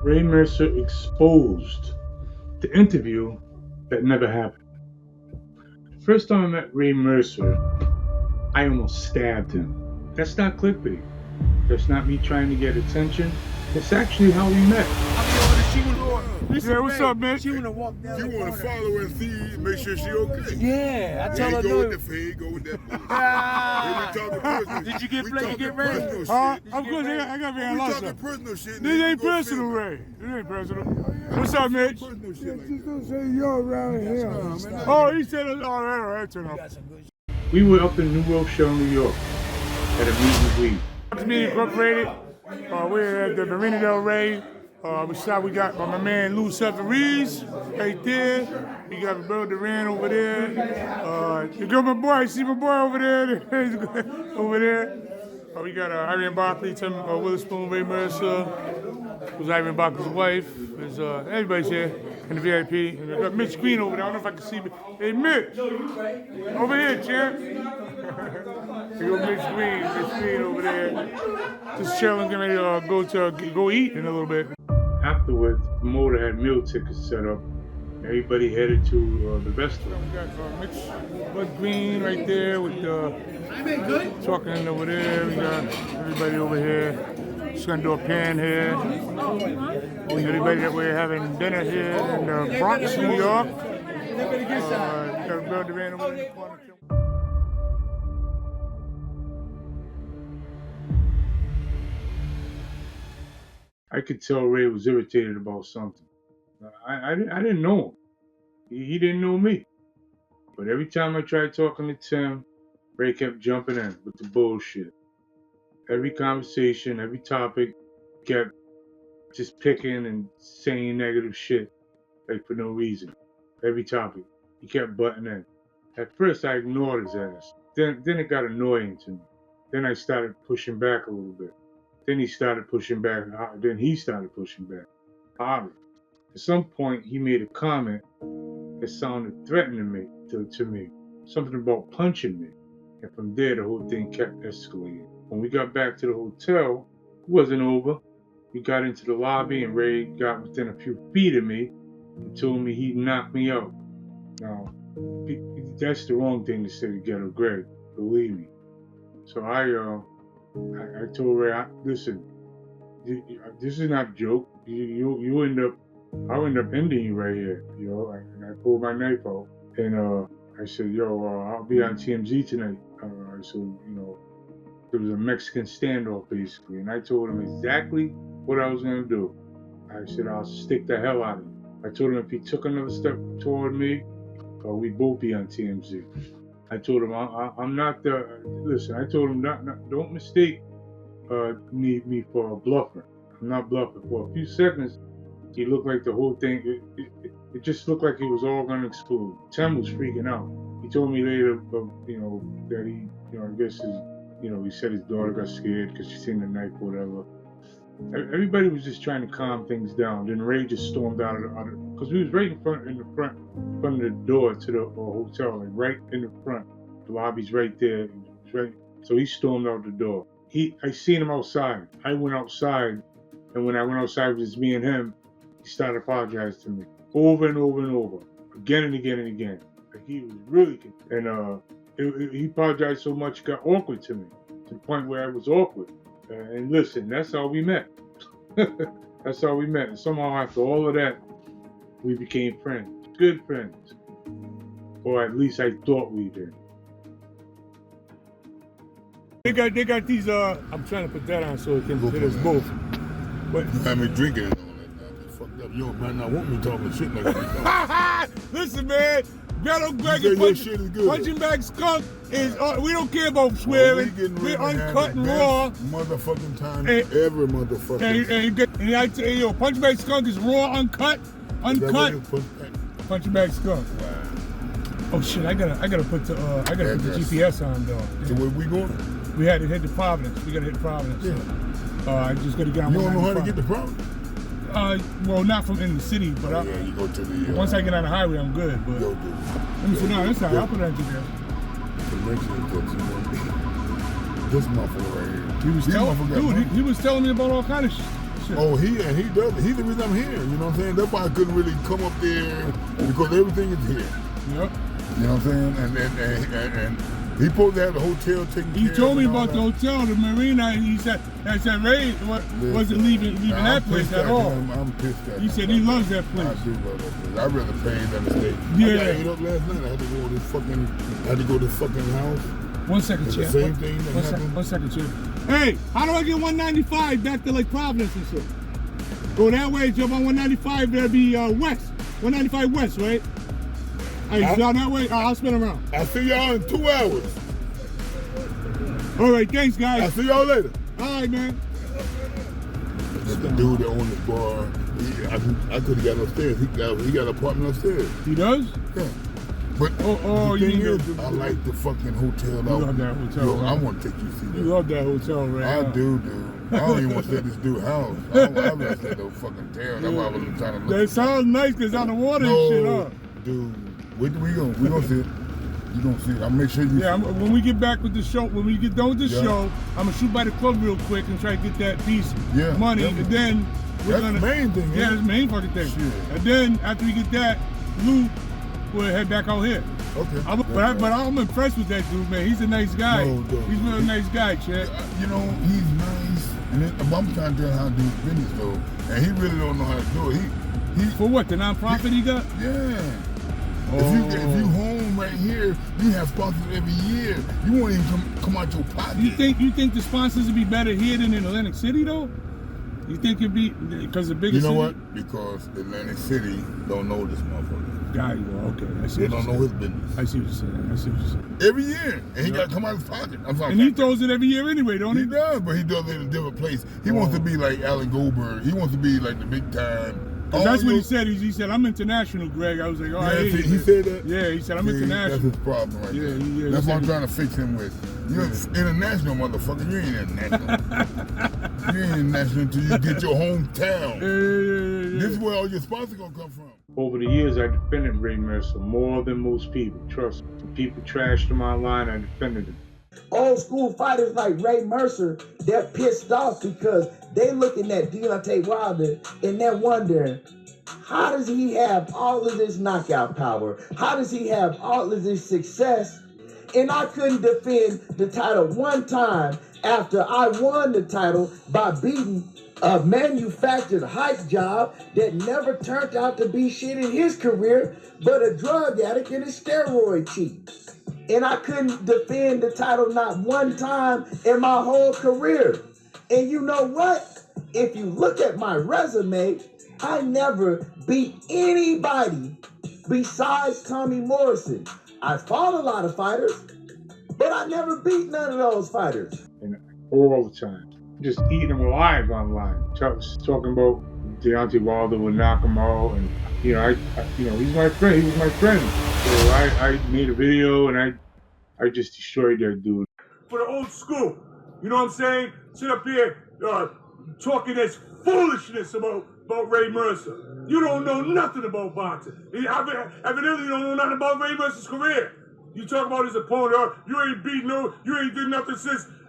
Ray Mercer exposed the interview that never happened. The first time I met Ray Mercer, I almost stabbed him. That's not clickbait. That's not me trying to get attention. It's actually how we met. Yeah, what's up, man? She wanna walk down. You want to follow her and see, make sure she okay. Yeah, I tell her Go no. with the go with that bullshit. Did you get ready? Get ready? I'm good. I got me We lost. talking personal shit. This ain't personal, Ray. This ain't personal. What's up, Mitch? Personal shit like Just that. don't say yo around here. Oh, he said it. All right, turn off. We were up in New Rochelle, New York, at a meet and greet. Media Incorporated. We're at the Marina Del Rey. We got my man Lou Severies right there. We got Roberto Duran over there. You got my boy. I see my boy over there. Over there. We got Irene Barkley, Tim Witherspoon, Ray Mercer, who's Irene Barkley's wife. There's everybody's here in the VIP. And I got Mitch Green over there. I don't know if I can see me. Hey, Mitch, over here, champ. We got Mitch Green over there. Just chilling, getting ready to go eat in a little bit. Afterwards, the promoter had meal tickets set up. Everybody headed to the restaurant. We got Mitch Bud Green right there with talking over there. We got everybody over here. Just gonna do a pan here. Everybody that we're having dinner here in the Bronx, New York. Got Bill Duran over there in the corner. I could tell Ray was irritated about something. I didn't know him. He didn't know me. But every time I tried talking to Tim, Ray kept jumping in with the bullshit. Every conversation, every topic, kept just picking and saying negative shit, like for no reason. Every topic, he kept butting in. At first, I ignored his ass. Then it got annoying to me. Then I started pushing back a little bit. Then he started pushing back. Then he started pushing back harder. At some point, he made a comment that sounded threatening to me. Something about punching me. And from there, the whole thing kept escalating. When we got back to the hotel, it wasn't over. We got into the lobby and Ray got within a few feet of me and told me he'd knock me out. Now, that's the wrong thing to say to Ghetto Greg, believe me. So I told Ray, listen, this is not a joke. I'll end up ending you right here, you know. And I pulled my knife out, and I said, I'll be on TMZ tonight. I said, there was a Mexican standoff basically, and I told him exactly what I was gonna do. I said, I'll stick the hell out of him. I told him if he took another step toward me, we'd both be on TMZ. I told him I'm not the. Listen, I told him don't mistake me for a bluffer. I'm not bluffing. For a few seconds, he looked like the whole thing. It just looked like it was all gonna explode. Tim was freaking out. He told me later, that he, I guess he said his daughter got scared because she seen the knife or whatever. Everybody was just trying to calm things down. Then Ray just stormed out of because we was right in front of the door to the hotel, like right in the front. The lobby's right there. Right. So he stormed out the door. I seen him outside. I went outside, and when I went outside with just me and him, he started apologizing to me over and over and over, again and again and again. Like he was really, and he apologized so much, it got awkward to me, to the point where I was awkward. And listen, that's how we met. That's how we met. And somehow after all of that, we became friends, good friends. Or at least I thought we did. They got these, I'm trying to put that on so it can hit us both. But I mean, drinking and all that. Fucked up. Yo, man, I want me talking shit like that. listen, man. Ghetto Greg You and say your shit is good. Punching Bag Skunk is, we don't care about swearing. We're uncut and raw. Motherfucking time, every motherfucking. And I tell you, Punching Bag Skunk is raw, uncut. Punching Bag Skunk. Wow. Oh shit! I gotta put the GPS on though. So where we going? We had to hit the Providence. We gotta hit Providence. Yeah. I just gotta get on. You don't know how to get to Providence? Well, not from in the city, but yeah, you go to the. Once I get on the highway, I'm good. But go do. Let me see. No, that's all right. I'll put it on GPS. This motherfucker right here. He was telling me about all kind of shit. Oh, he does it. He's the reason I'm here. You know what I'm saying? That's why I couldn't really come up there because everything is here. Yep. You know what I'm saying? And he supposed to have the hotel taken care of. He told me about that. the hotel, the marina, and he said, Ray wasn't leaving that place at all. I'm pissed at him. He said he loves that place. I do love that place. I'd rather pay than to stay. Yeah. I got ate up last night. I had to go to this fucking house. 1 second, It's Chad. the same thing that happened. 1 second, Chad. Hey, how do I get 195 back to Lake Providence and shit? Go that way, jump on 195, that'll be west. 195 west, right? Hey, down that way? I'll spin around. I'll see y'all in 2 hours. All right, thanks, guys. I'll see y'all later. All right, man. The dude that owned the bar, I could have got upstairs. He got an apartment upstairs. He does? Yeah. But Oh, the thing you is, I like the fucking hotel. You love that hotel, Yo, right? I want to take you to see that. You love that hotel, right? I do, dude. I don't even want to stay at this dude's house. I don't want to stay at no fucking town. That's why I was trying to look. That sounds nice because on the water and shit, huh? Dude. We gonna see it. You gonna see it. I'll make sure you see it. When we get back with the show, when we get done with the show, I'm gonna shoot by the club real quick and try to get that piece of money, definitely. and then we're That's the main thing. Yeah, that's the main fucking thing. Shit. And then after we get that, Lou will head back out here. Okay. But I'm impressed with that dude, man. He's a nice guy. No, He's a real nice guy, Chad. You know, he's nice. And I'm trying to tell him how to do his business, though. And he really don't know how to do it. He For what, the non-profit he got? Yeah. Oh. If you home right here, you have sponsors every year. You won't even come out your pocket. You think the sponsors would be better here than in Atlantic City, though? You think it'd be because the bigger city? You know what? Because Atlantic City don't know this motherfucker. Got you. Okay. I see They what don't you're know his business. I see what you're saying. Every year. And he got to come out of his pocket. I'm sorry. And he throws it every year anyway, don't he? He does, but he does it in a different place. He wants to be like Alan Goldberg. He wants to be like the big time. That's what he said. He said, I'm international, Greg. I was like, oh, Yeah, I he said that? Yeah, he said, I'm international. That's his problem right there. Yeah. That's what I'm trying to fix him with. You're international, motherfucker. You ain't international. You ain't international until you get your hometown. Yeah. This is where all your sponsors gonna come from. Over the years, I defended Ray Mercer more than most people. Trust me. When people trashed him online, I defended him. Old school fighters like Ray Mercer, they're pissed off because they looking at Deontay Wilder and they're wondering, how does he have all of this knockout power? How does he have all of this success? And I couldn't defend the title one time after I won the title by beating a manufactured hype job that never turned out to be shit in his career, but a drug addict and a steroid cheat. And I couldn't defend the title not one time in my whole career. And you know what? If you look at my resume, I never beat anybody besides Tommy Morrison. I fought a lot of fighters, but I never beat none of those fighters. And all the time. Just eating him alive online. Talking about Deontay Wilder would knock him out, and he's my friend. He was my friend. So I made a video and I just destroyed that dude. For the old school, you know what I'm saying? Sit up here talking this foolishness about Ray Mercer. You don't know nothing about boxing. Evidently you don't know nothing about Ray Mercer's career. You talk about his opponent, you ain't did nothing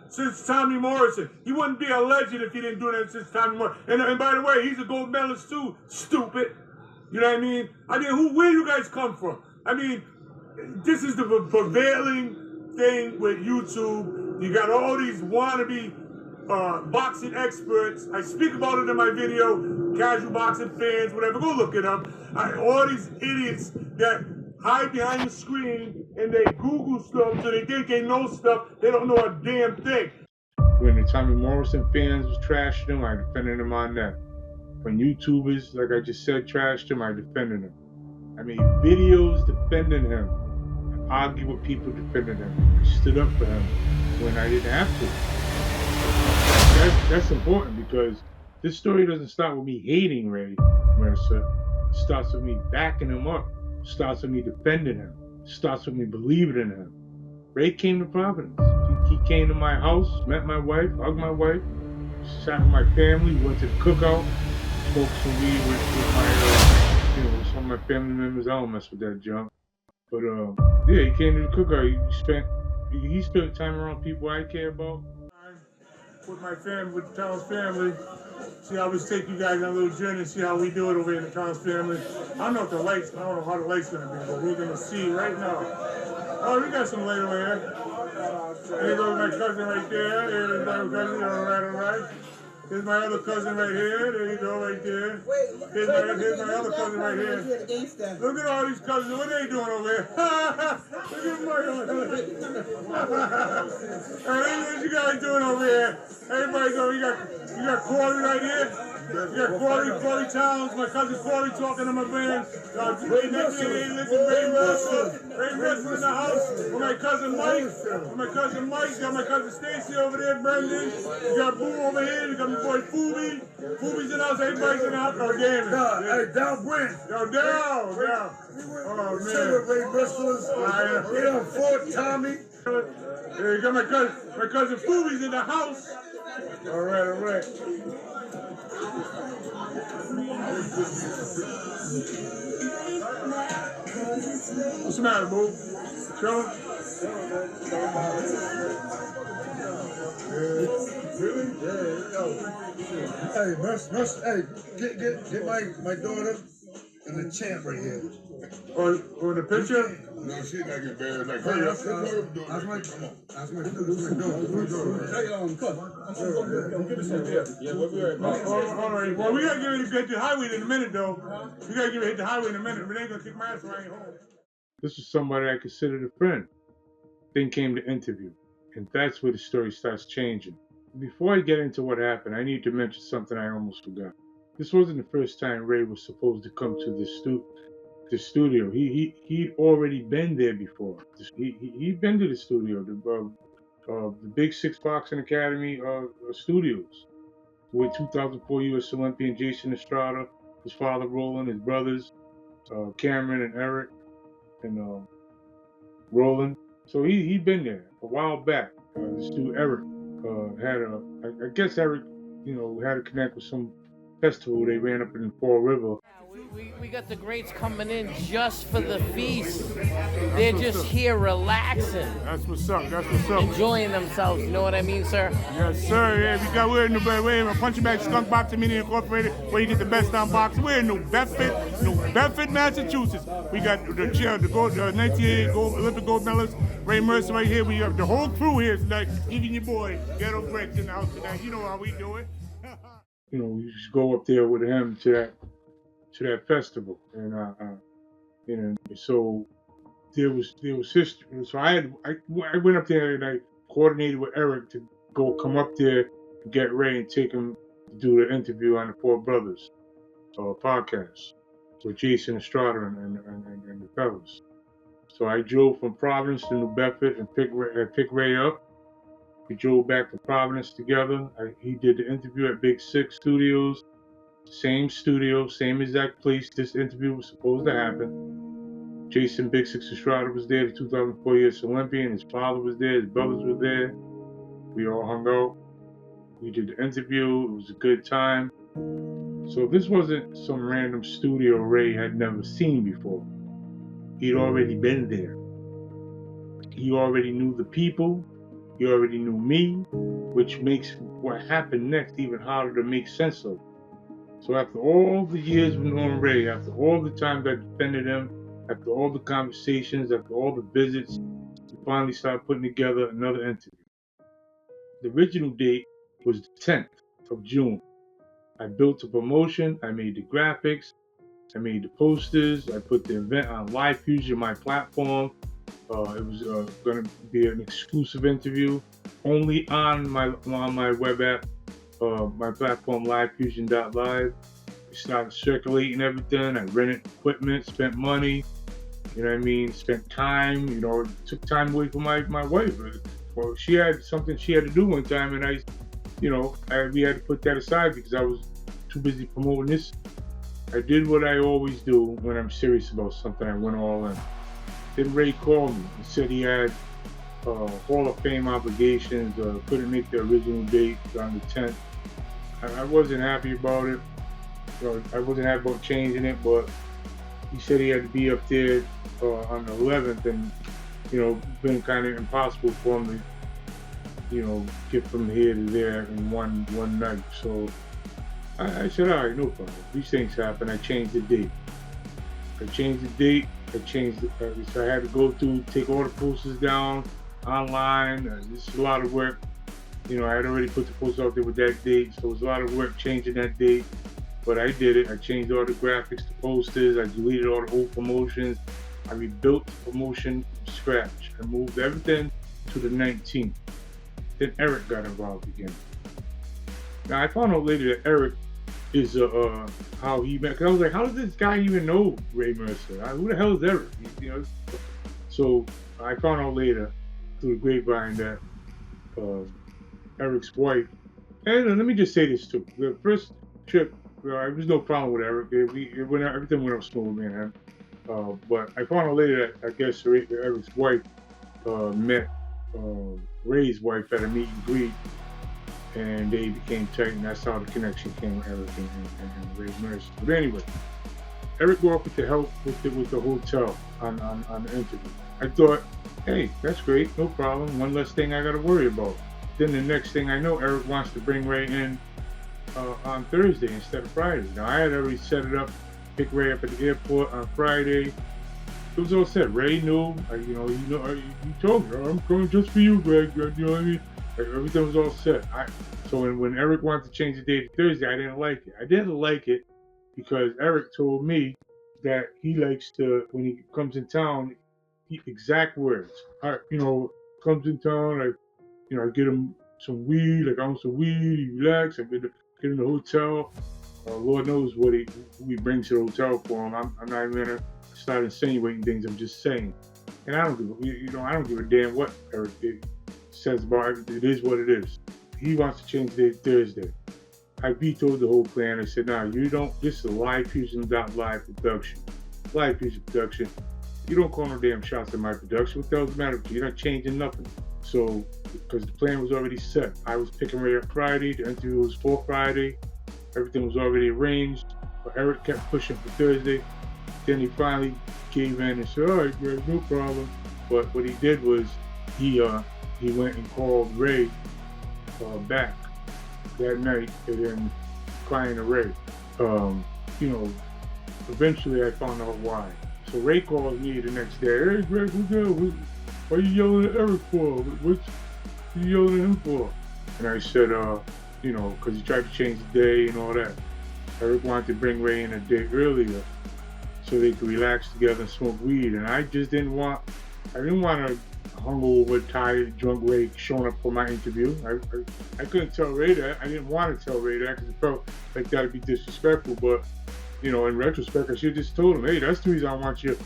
since Tommy Morrison. He wouldn't be a legend if he didn't do that since Tommy Morrison. And by the way, he's a gold medalist too, stupid. You know what I mean? Where you guys come from? I mean, this is the prevailing thing with YouTube. You got all these wannabe boxing experts. I speak about it in my video. Casual boxing fans, whatever. Go look it up. All these idiots that hide behind the screen and they Google stuff so they think they know stuff. They don't know a damn thing. When the Tommy Morrison fans was trashing him, I defended him on that. When YouTubers, like I just said, trashed him, I defended him. I made videos defending him. I argued with people defending him. I stood up for him when I didn't have to. That's important because this story doesn't start with me hating Ray Mercer. It starts with me backing him up. It starts with me defending him. It starts with me believing in him. Ray came to Providence. He came to my house, met my wife, hugged my wife, sat with my family, went to the cookout, smoked some weed with my, some of my family members. I don't mess with that junk. But he came to the cookout. He spent time around people I care about. with my family, with the Towns family. See, I always take you guys on a little journey and see how we do it over here in the Towns family. I don't know how the light's gonna be, but we're gonna see right now. Oh, we got some light over here. There goes my cousin right there. There's my cousin, all right. Here's my other cousin right here. There you go, right there. Here's my other cousin right here. Look at all these cousins. What are they doing over here? Look at my Hey, what you guys doing over here? Everybody's over. You got Corey right here. You got Corey Towns, my cousin Corey talking to my band. Right next to me, listen, Ray Mercer. Ray Mercer in the house. With my cousin Mike. Got my cousin Stacy over there, Brendan. You got Boo over here. You got my boy Fubi. Fubi's in the house. Everybody's in the house. Oh, damn it. Hey, down Brent. Yo, down. Oh, man. Ray Bristol's. We done Fort Tommy. Yeah, you got my cousin Fubi's in the house. All right. What's the matter, boo? Chillin'? Really? Yeah, yo. Hey, Mercer, hey, get my daughter and the champ right here. Or the picture? No, she's not getting bad. Like, hurry up. That's my daughter. Hey, All right. Well, we gotta get the highway in a minute, though. We gotta hit the highway in a minute. But they ain't gonna kick my ass when I ain't home. This is somebody I considered a friend. Then came the interview, and that's where the story starts changing. Before I get into what happened, I need to mention something I almost forgot. This wasn't the first time Ray was supposed to come to the studio. He'd already been there before. He'd been to the studio, the Big Six Boxing Academy studios, with 2004 U.S. Olympian Jason Estrada, his father Roland, his brothers Cameron and Eric and Roland. So he'd been there a while back. This dude Eric I guess Eric, had to connect with some festival they ran up in Fall River. We got the greats coming in just for the feast. They're just here relaxing. That's what's up. Enjoying themselves, you know what I mean, sir? Yes, sir. Yeah, we're in the Punching Bag Skunk Boxing Media Incorporated, where you get the best on boxing. We're in New Bedford, Massachusetts. We got the 1988 Olympic gold medalist, Ray Mercer right here. We have the whole crew here tonight, even your boy, Ghetto Breaks in the house tonight. You know how we do it. You just go up there with him to that festival, and so there was history. So I went up there and I coordinated with Eric to come up there and get Ray and take him to do the interview on the Four Brothers podcast with Jason Estrada and the fellas. So I drove from Providence to New Bedford and picked Ray up. We drove back to Providence together. He did the interview at Big Six Studios. Same studio, same exact place this interview was supposed to happen. Jason Big Six Estrada was there, the 2004 U.S. Olympian. His father was there, his brothers were there. We all hung out. We did the interview. It was a good time. So this wasn't some random studio Ray had never seen before. He'd already been there. He already knew the people. He already knew me, which makes what happened next even harder to make sense of. So after all the years we've known Ray, after all the times I defended him, after all the conversations, after all the visits, we finally started putting together another interview. The original date was the 10th of June. I built a promotion, I made the graphics, I made the posters, I put the event on Live Fusion, my platform. It was going to be an exclusive interview only on my web app, my platform, livefusion.live. We started circulating everything. I rented equipment, spent money, spent time, took time away from my wife. Well, she had something she had to do one time, and we had to put that aside because I was too busy promoting this. I did what I always do when I'm serious about something. I went all in. Then Ray called me and said he had Hall of Fame obligations, couldn't make the original date on the 10th. I wasn't happy about it. I wasn't happy about changing it, but he said he had to be up there on the 11th, and been kind of impossible for him get from here to there in one night. So I said, all right, no problem. These things happen. I changed the date. I changed the date. So I had to go through, take all the posters down online. This is a lot of work. I had already put the post out there with that date, so it was a lot of work changing that date. But I did it. I changed all the graphics to posters. I deleted all the old promotions. I rebuilt the promotion from scratch. I moved everything to the 19th. Then Eric got involved again. Now I found out later that Eric is how he met. Cause I was like, how does this guy even know Ray Mercer? Who the hell is Eric? So I found out later through the grapevine that Eric's wife. And let me just say this too: the first trip, there was no problem with Eric. Everything went up smooth, man. But I found out later that I guess Eric's wife met Ray's wife at a meet and greet, and they became tight, and that's how the connection came with Eric and Ray Mercer. But anyway, Eric offered to help with the hotel on the interview. I thought, hey, that's great, no problem. One less thing I got to worry about. Then the next thing I know, Eric wants to bring Ray in on Thursday instead of Friday. Now I had already set it up, pick Ray up at the airport on Friday. It was all set. Ray knew, he told me, I'm coming just for you, Greg. You know what I mean? Like, everything was all set. So when Eric wanted to change the date to Thursday, I didn't like it. I didn't like it because Eric told me that he likes to, when he comes in town, exact words. Comes in town, I get him some weed, like I want some weed, he relax, I get in the hotel. Lord knows who he brings to the hotel for him. I'm not even gonna start insinuating things. I'm just saying, and I don't give a damn what Eric says about it. It is what it is. He wants to change the date to Thursday. I vetoed the whole plan. I said, "No, you don't. This is a Live Fusion Live production. Live Fusion production. You don't call no damn shots at my production. What the hell's the matter with you? You're not changing nothing." So, because the plan was already set, I was picking Ray up Friday. The interview was for Friday. Everything was already arranged, but Eric kept pushing for Thursday. Then he finally gave in and said, all right, Greg, no problem. But what he did was he went and called Ray back that night and then crying to Ray. Eventually I found out why. So Ray called me the next day. Hey, Greg, what are you yelling at Eric for? What you yelling at him for? And I said, because he tried to change the day and all that. Eric wanted to bring Ray in a day earlier so they could relax together and smoke weed. And I just didn't want a hungover, tired, drunk Ray showing up for my interview. I couldn't tell Ray that. I didn't want to tell Ray that because it felt like that would be disrespectful. But, in retrospect, I should have just told him, hey, that's the reason I want you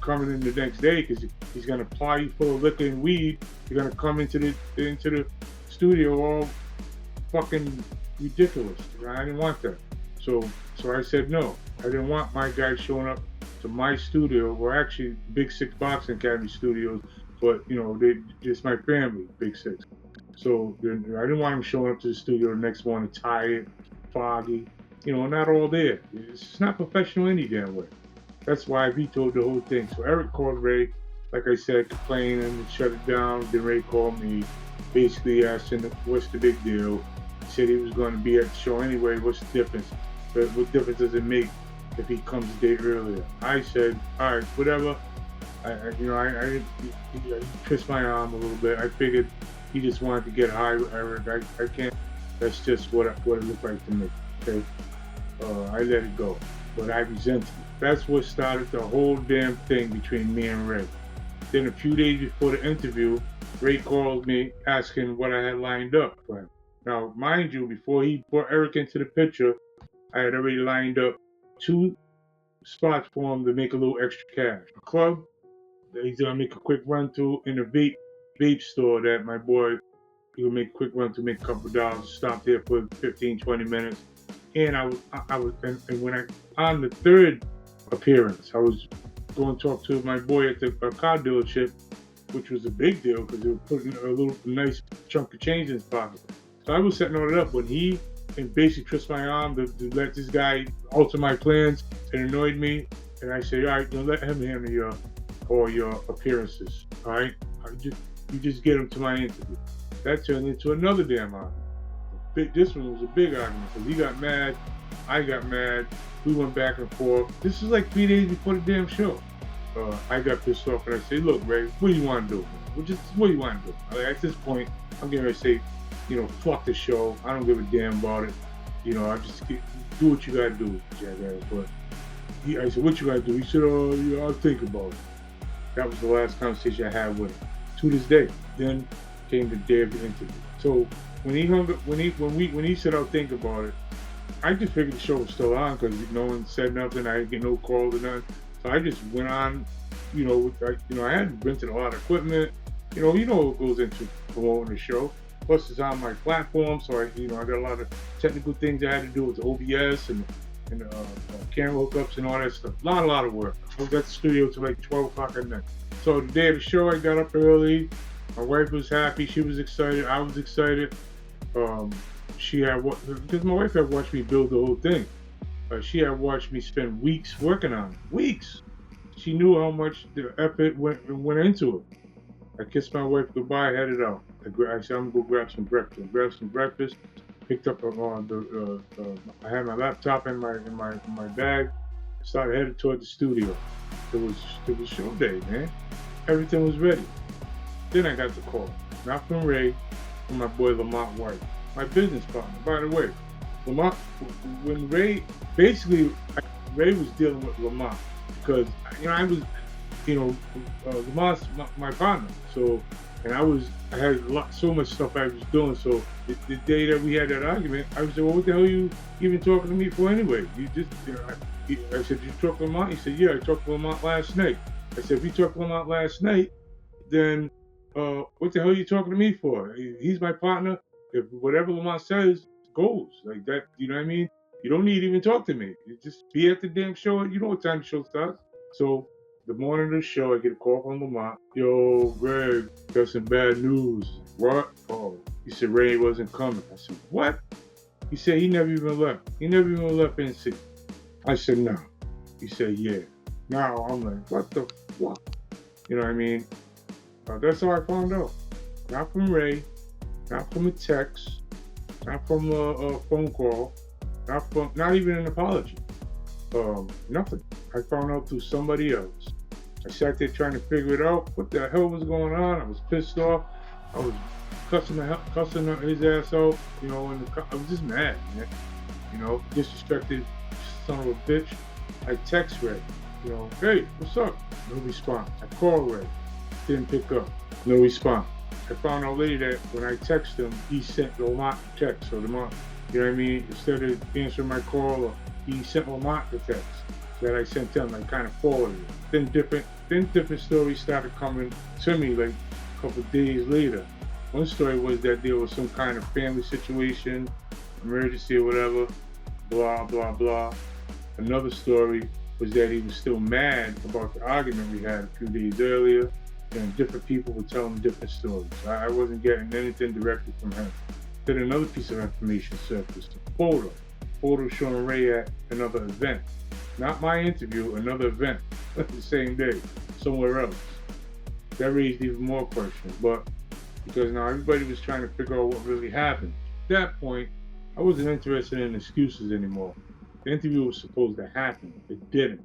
coming in the next day, because he's going to ply you full of liquor and weed. You're going to come into the studio all fucking ridiculous. I didn't want that. So I said no. I didn't want my guy showing up to my studio, or actually Big Six Boxing Academy studios, but they just my family, Big Six. So I didn't want him showing up to the studio the next morning tired, foggy, not all there. It's not professional any damn way. That's why I vetoed the whole thing. So Eric called Ray, like I said, complaining and shut it down. Then Ray called me, basically asking what's the big deal. He said he was going to be at the show anyway. What's the difference? But what difference does it make if he comes a day earlier? I said, all right, whatever. I twist my arm a little bit. I figured he just wanted to get high with Eric. I can't. That's just what it looked like to me. Okay, I let it go, but I resented it. That's what started the whole damn thing between me and Ray. Then a few days before the interview, Ray called me asking what I had lined up for him. Now, mind you, before he brought Eric into the picture, I had already lined up 2 spots for him to make a little extra cash. A club that he's gonna make a quick run to, in a vape store that my boy, he would make a quick run to, make a couple of dollars, stop there for 15-20 minutes. And when on the 3rd appearance, I was going to talk to my boy at the car dealership, which was a big deal because they were putting a little nice chunk of change in his pocket. So I was setting all it up when he basically twisted my arm to let this guy alter my plans. It annoyed me, and I said, all right, let him handle all your appearances. All right, you just get him to my interview. That turned into another damn argument. This one was a big argument because he got mad, I got mad, we went back and forth. This was like 3 days before the damn show. I got pissed off and I said, look, Ray, what do you want to do? What do you want to do? At this point, I'm getting ready to say, fuck the show. I don't give a damn about it. I just do what you gotta do, jackass. But I said, what you gotta do? He said, I'll think about it. That was the last conversation I had with him. To this day. Then came the day of the interview. So when he said I'll think about it, I just figured the show was still on because no one said nothing. I didn't get no call or nothing. So I just went on. I had rented a lot of equipment. You know what goes into promoting the show. Plus, it's on my platform, so I got a lot of technical things I had to do with the OBS and camera hookups and all that stuff. A lot of work. I was at the studio till like 12 o'clock at night. So the day of the show, I got up early. My wife was happy. She was excited. I was excited. Because my wife had watched me build the whole thing. She had watched me spend weeks working on it. Weeks. She knew how much the effort went into it. I kissed my wife goodbye, headed out. I said, I'm gonna go grab some breakfast. Picked up I had my laptop in my bag. Started headed toward the studio. It was show day, man. Everything was ready. Then I got the call. Not from Ray, from my boy Lamont White, my business partner. By the way, Lamont, when Ray was dealing with Lamont because I was, Lamont's my partner. So, and I had so much stuff I was doing. So the day that we had that argument, I was like, well, what the hell are you even talking to me for anyway? I said, you talked to Lamont? He said, yeah, I talked to Lamont last night. I said, if you talked to Lamont last night, then what the hell are you talking to me for? He's my partner. If whatever Lamont says goes like that, you know what I mean? You don't need to even talk to me. You just be at the damn show. You know what time the show starts. So the morning of the show, I get a call from Lamont. Yo, Greg, got some bad news. What? Oh, he said Ray wasn't coming. I said, what? He said he never even left. He never even left NC. I said, no. He said, yeah. Now I'm like, what the fuck? You know what I mean? That's how I found out. Not from Ray, not from a text, not from a phone call, not even an apology. Nothing. I found out through somebody else. I sat there trying to figure it out. What the hell was going on? I was pissed off. I was cussing his ass out. I was just mad, man. Disrespected son of a bitch. I text Ray. Hey, what's up? No response. I call Ray. Didn't pick up. No response. I found out later that when I texted him, he sent Lamont the text. So Lamont, you know what I mean? Instead of answering my call, he sent Lamont the text that I sent him. I kind of forwarded it. Then different stories started coming to me like a couple of days later. One story was that there was some kind of family situation, emergency or whatever, blah, blah, blah. Another story was that he was still mad about the argument we had a few days earlier. And different people were telling different stories. I wasn't getting anything directly from him. Then another piece of information surfaced. A photo showing Ray at another event. Not my interview, another event. The same day, somewhere else. That raised even more questions. But because now everybody was trying to figure out what really happened. At that point, I wasn't interested in excuses anymore. The interview was supposed to happen. It didn't.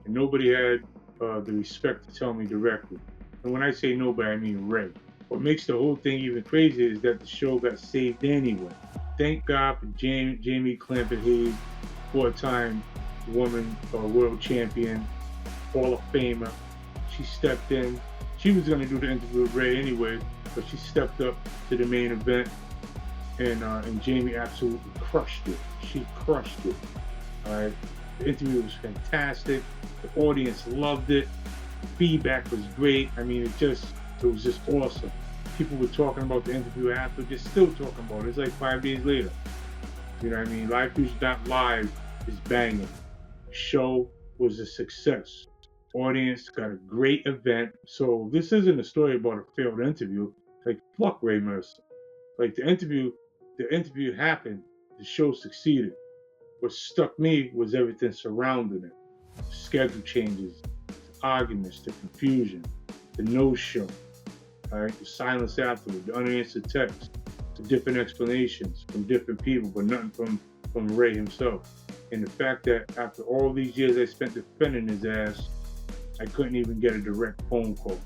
And nobody had the respect to tell me directly. And when I say nobody, I mean Ray. What makes the whole thing even crazier is that the show got saved anyway. Thank God for Jamie Clampett-Hayes, 4-time woman, world champion, Hall of Famer. She stepped in. She was going to do the interview with Ray anyway, but she stepped up to the main event, and Jamie absolutely crushed it. She crushed it. All right. The interview was fantastic. The audience loved it. Feedback was great. I mean, it was just awesome. People were talking about the interview after, just still talking about it. It's like 5 days later. You know what I mean? LiveFusion.live is banging. Show was a success. Audience got a great event. So this isn't a story about a failed interview. Like, fuck Ray Mercer. Like, the interview happened. The show succeeded. What stuck me was everything surrounding it. Schedule changes, arguments, the confusion, the no-show. All right, the silence afterward, the unanswered texts, the different explanations from different people, but nothing from Ray himself. And the fact that after all these years I spent defending his ass, I couldn't even get a direct phone call.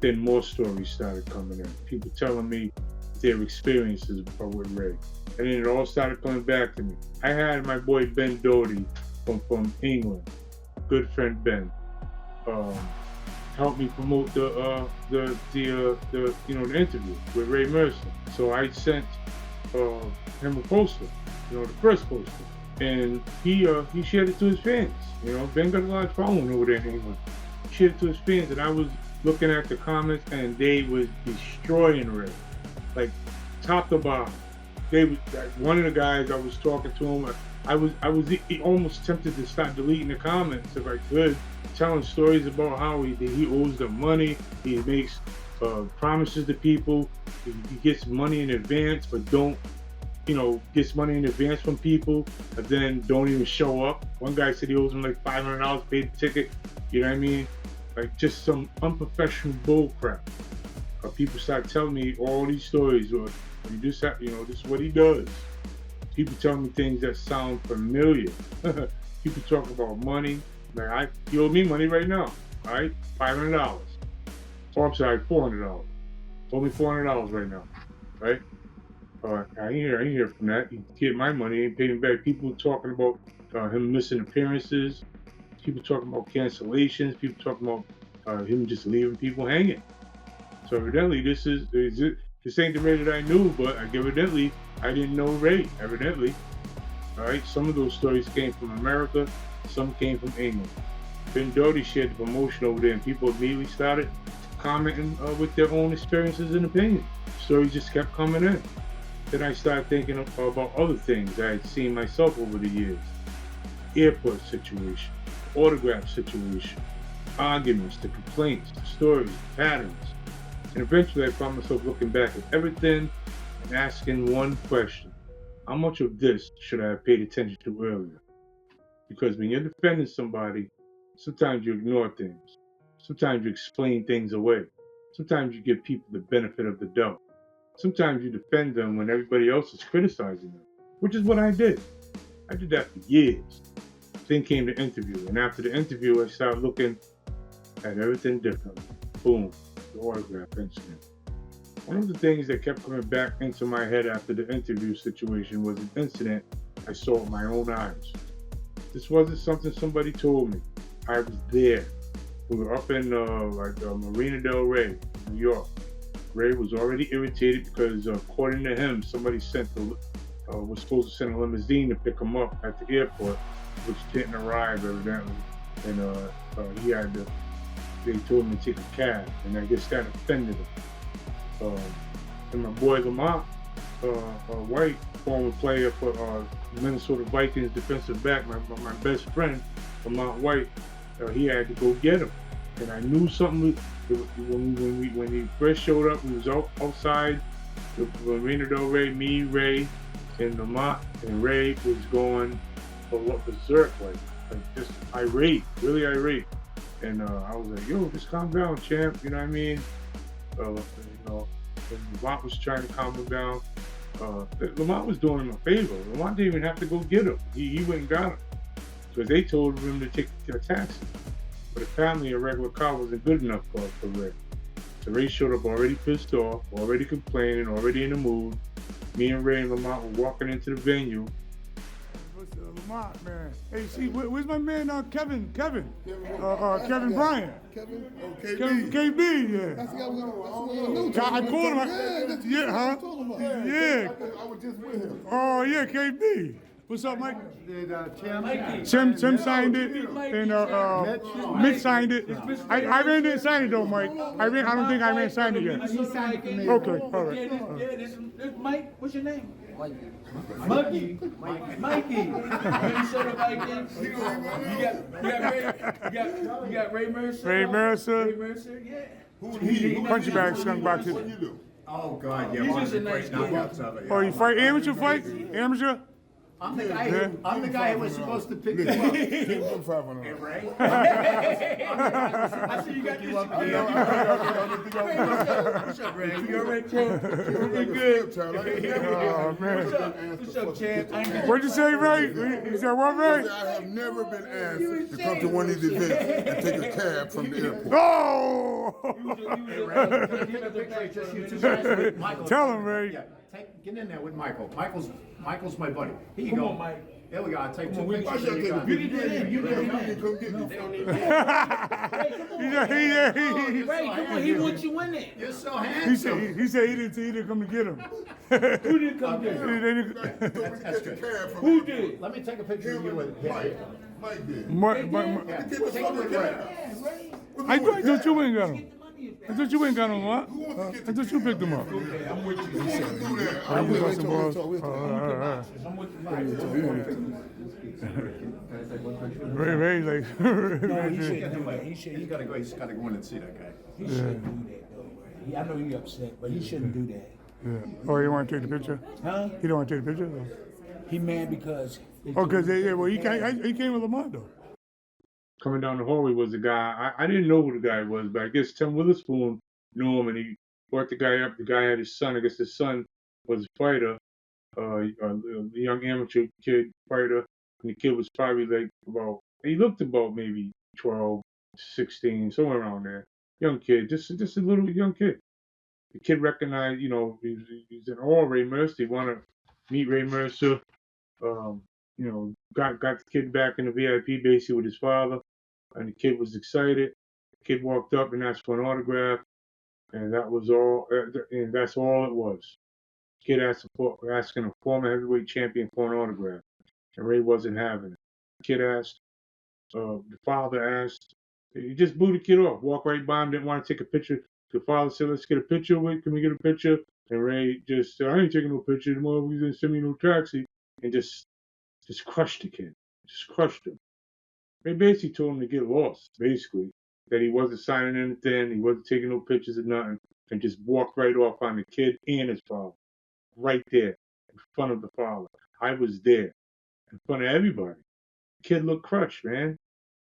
Then more stories started coming in. People telling me their experiences are with Ray. And then it all started coming back to me. I had my boy Ben Doty from England, good friend Ben, helped me promote the interview with Ray Mercer. So I sent him a poster, the first poster, and he shared it to his fans. Ben got a large following over there in England. He shared it to his fans, and I was looking at the comments, and they was destroying Ray, like top to bottom. They was one of the guys I was talking to him. I was almost tempted to start deleting the comments if I could, telling stories about how he owes them money. He makes promises to people. He gets money in advance, but gets money in advance from people, but then don't even show up. One guy said he owes him like $500, paid the ticket. You know what I mean? Like just some unprofessional bull crap. People start telling me all these stories. This is what he does. People tell me things that sound familiar. People talk about money. Like, he owe me money right now. All right, $500. Oh, I'm sorry, $400. Owe me $400 right now. Right? I ain't hear from that. He get my money, ain't paying back. People talking about him missing appearances. People talking about cancellations. People talking about him just leaving people hanging. So evidently, this ain't the Ray that I knew, but evidently I didn't know Ray. Evidently, all right. Some of those stories came from America. Some came from England. Ben Doty shared the promotion over there, and people immediately started commenting with their own experiences and opinions. Stories just kept coming in. Then I started thinking about other things I had seen myself over the years. Airport situation, autograph situation, arguments, the complaints, the stories, the patterns. And eventually I found myself looking back at everything and asking one question. How much of this should I have paid attention to earlier? Because when you're defending somebody, sometimes you ignore things. Sometimes you explain things away. Sometimes you give people the benefit of the doubt. Sometimes you defend them when everybody else is criticizing them, which is what I did. I did that for years. Then came the interview, and after the interview, I started looking at everything differently. Boom, the autograph incident. One of the things that kept coming back into my head after the interview situation was an incident I saw with my own eyes. This wasn't something somebody told me. I was there. We were up in Marina del Rey, New York. Ray was already irritated because, according to him, somebody was supposed to send a limousine to pick him up at the airport, which didn't arrive evidently, and they told him to take a cab, and I guess that offended him. And my boy Lamont White, former player for Minnesota Vikings defensive back, my best friend Lamont White, he had to go get him, and I knew something. When he first showed up, we was outside the Marina del Rey. Me, Ray, and Lamont, and Ray was going berserk, like just irate, really irate. And I was like, "Yo, just calm down, champ." You know what I mean? And Lamont was trying to calm him down. Lamont was doing him a favor. Lamont didn't even have to go get him. He went and got him because they told him to take a taxi. But apparently a regular car wasn't good enough for Ray. So Ray showed up already pissed off, already complaining, already in the mood. Me and Ray and Lamont were walking into the venue. Lamont, man. Hey, see, where's my man Kevin Bryant? Kevin? Oh, KB. KB, yeah. That's the guy we got. I called him. Yeah, huh? Yeah. I was just with him. Oh, yeah, KB. What's up, Mike? Tim Tim signed it, and Mitch signed it. I ran didn't sign it though, Mike. I don't think I ran signed it yet. He signed it for me. Okay, all right. Yeah, this Mike. What's your name? Mikey. Minnesota Vikings. You got Ray Mercer. Ray Mercer. Ray Mercer, yeah. Who he? Punch bag skunk box. What you do? Oh God, yeah. He's just a nice kid. Oh, you fight amateur fight? Amateur? I'm the guy who was supposed to pick you Listen, up. take them 500. Ray? I see you got this. What's up, Ray? You all right, Champ? Pretty good. Oh, man. What's up, Chad? What'd you say, Ray? You said what, Ray? I have never been asked to come to one of these events and take a cab from the airport. Oh! Tell him, Ray. Yeah, get in there with Michael. Michael's my buddy. Here you go. Mike. There we go. I'll take two Why pictures. should I There you take a go. picture? You didn't come get me. Ray, come on, he wants you in there. You're so He handsome. said he didn't come to get him. Who didn't come get him? That's good. Who did? Let me take a picture of you with Mike. Mike did. Yeah. Take us on the cab. I thought you ain't got him. I thought you ain't got him, what? I thought you picked him up. I'm with you. Do that. I'm with you. Ray, like. No, he shouldn't do that. He's gotta go in and see that guy. He shouldn't do that, though. I know you're upset, but he shouldn't do that. Yeah. Oh, you want to take the picture? Huh? You don't want to take the picture? He mad because. Oh, because he came with Lamont, though. Coming down the hallway was the guy. I didn't know who the guy was, but I guess Tim Witherspoon knew him, and he brought the guy up. The guy had his son. I guess his son was a fighter, a young amateur kid fighter, and the kid was probably like he looked about maybe 12, 16, somewhere around there. Young kid, just a little young kid. The kid recognized, he's an all Ray Mercer. He wanted to meet Ray Mercer. Got the kid back in the VIP basically with his father, and the kid was excited. The kid walked up and asked for an autograph, and that was all. And that's all it was. The kid asking a former heavyweight champion for an autograph, and Ray wasn't having it. The kid asked. The father asked. He just blew the kid off. Walked right by him. Didn't want to take a picture. The father said, "Let's get a picture. Can we get a picture?" And Ray just said, "I ain't taking no picture. The motherfucker didn't send me no taxi," and just crushed the kid. Just crushed him. They basically told him to get lost, basically. That he wasn't signing anything, he wasn't taking no pictures or nothing, and just walked right off on the kid and his father. Right there, in front of the father. I was there, in front of everybody. The kid looked crushed, man.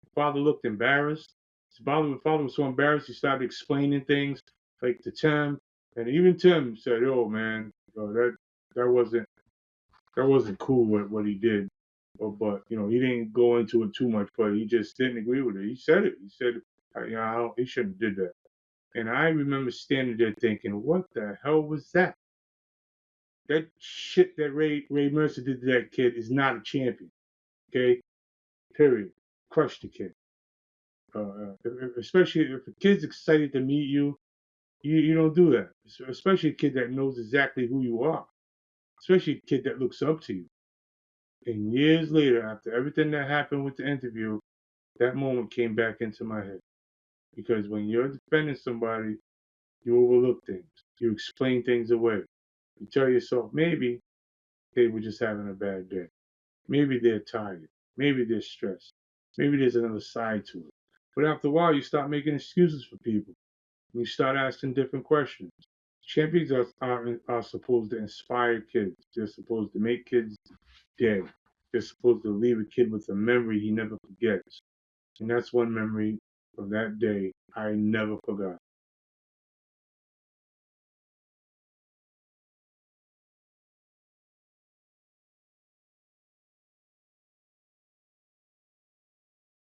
The father looked embarrassed. The father was so embarrassed, he started explaining things, like to Tim. And even Tim said, "Oh, man, that wasn't cool what he did." But he didn't go into it too much, but he just didn't agree with it. He said it. He said, he shouldn't have did that. And I remember standing there thinking, what the hell was that? That shit that Ray Mercer did to that kid is not a champion. Okay? Period. Crushed the kid. Especially if a kid's excited to meet you, you don't do that. Especially a kid that knows exactly who you are. Especially a kid that looks up to you. And years later, after everything that happened with the interview, that moment came back into my head. Because when you're defending somebody, you overlook things. You explain things away. You tell yourself, maybe they were just having a bad day. Maybe they're tired. Maybe they're stressed. Maybe there's another side to it. But after a while, you start making excuses for people. And you start asking different questions. Champions are supposed to inspire kids. They're supposed to make kids day. They're supposed to leave a kid with a memory he never forgets. And that's one memory of that day I never forgot.